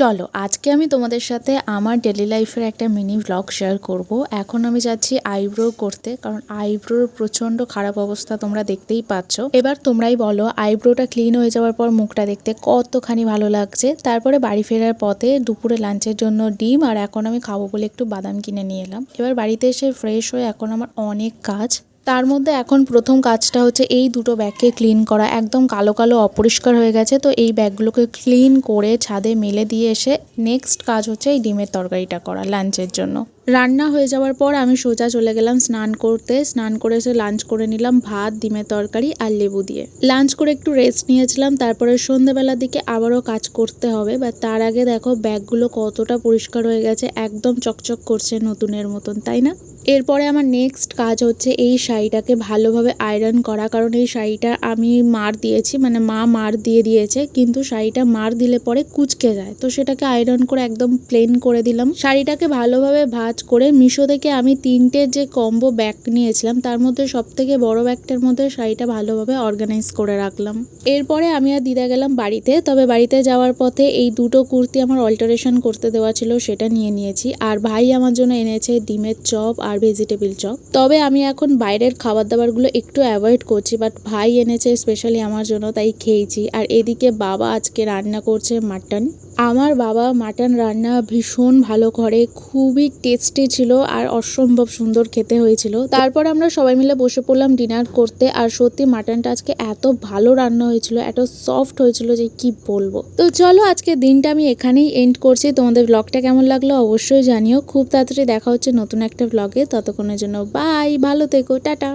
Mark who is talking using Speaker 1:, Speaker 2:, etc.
Speaker 1: চলো আজকে আমি তোমাদের সাথে আমার ডেলি লাইফের একটা মিনি ব্লগ শেয়ার করব। এখন আমি যাচ্ছি আইব্রো করতে, কারণ আইব্রোর প্রচন্ড খারাপ অবস্থা তোমরা দেখতেই পাচ্ছ। এবার তোমরাই বলো আইব্রোটা ক্লিন হয়ে যাওয়ার পর মুখটা দেখতে কতখানি ভালো লাগছে। তারপরে বাড়ি ফেরার পথে দুপুরে লাঞ্চের জন্য ডিম আর এখন আমি খাবো বলে একটু বাদাম কিনে নিয়ে এলাম। এবার বাড়িতে এসে ফ্রেশ হয়ে এখন আমার অনেক কাজ। তার মধ্যে এখন প্রথম কাজটা হচ্ছে এই দুটো ব্যাগকে ক্লিন করা। একদম কালো কালো অপরিষ্কার হয়ে গেছে, তো এই ব্যাগগুলোকে ক্লিন করে ছাদে মেলে দিয়ে এসে নেক্সট কাজ হচ্ছে এই ডিমের তরকারিটা করা লাঞ্চের জন্য। রান্না হয়ে যাওয়ার পর আমি সোজা চলে গেলাম স্নান করতে। স্নান করে এসে লাঞ্চ করে নিলাম ভাত, ডিমের তরকারি আর লেবু দিয়ে। লাঞ্চ করে একটু রেস্ট নিয়েছিলাম, তারপরে সন্ধ্যেবেলার দিকে আবারও কাজ করতে হবে। বা তার আগে দেখো ব্যাগগুলো কতটা পরিষ্কার হয়ে গেছে, একদম চকচক করছে নতুনের মতন, তাই না? এরপরে আমার নেক্সট কাজ হচ্ছে এই শাড়িটাকে ভালোভাবে আয়রন করা, কারণ এই শাড়িটা আমি মার দিয়েছি, মানে মা মার দিয়ে দিয়েছে, কিন্তু শাড়িটা মার দিলে পরে কুঁচকে যায়, তো সেটাকে আয়রন করে একদম প্লেন করে দিলাম। শাড়িটাকে ভালোভাবে ভাঁজ করে মিশো থেকে আমি 3টে যে কম্বো ব্যাগ নিয়েছিলাম তার মধ্যে সব থেকে বড় ব্যাগটার মধ্যে শাড়িটা ভালোভাবে অর্গানাইজ করে রাখলাম। এরপরে আমি আর দিদা গেলাম বাড়িতে। তবে বাড়িতে যাওয়ার পথে এই দুটো কুর্তি আমার অল্টারেশন করতে দেওয়া ছিল, সেটা নিয়ে নিয়েছি। আর ভাই আমার জন্য এনেছে ডিমের চপ আর ভেজিটেবিল চপ। তবে আমি এখন বাইরের খাবার দাবারগুলো একটু অ্যাভয়েড করছি, বাট ভাই এনেছে স্পেশালি আমার জন্য, তাই খেয়েছি। আর এদিকে বাবা আজকে রান্না করছে মাটন। আমার বাবা মাটন রান্না ভীষণ ভালো করে, খুবই টেস্টি ছিল আর অসম্ভব সুন্দর খেতে হয়েছিল। তারপর আমরা সবাই মিলে বসে পড়লাম ডিনার করতে। আর সত্যি মাটনটা আজকে এত ভালো রান্না হয়েছিল, এত সফট হয়েছিল যে কি বলবো। তো চলো আজকে দিনটা আমি এখানেই এন্ড করছি। তোমাদের ব্লগটা কেমন লাগলো অবশ্যই জানিও। খুব তাড়াতাড়ি দেখা হচ্ছে নতুন একটা ব্লগে। ততক্ষণের জন্য বাই, ভালো থেকো, টাটা।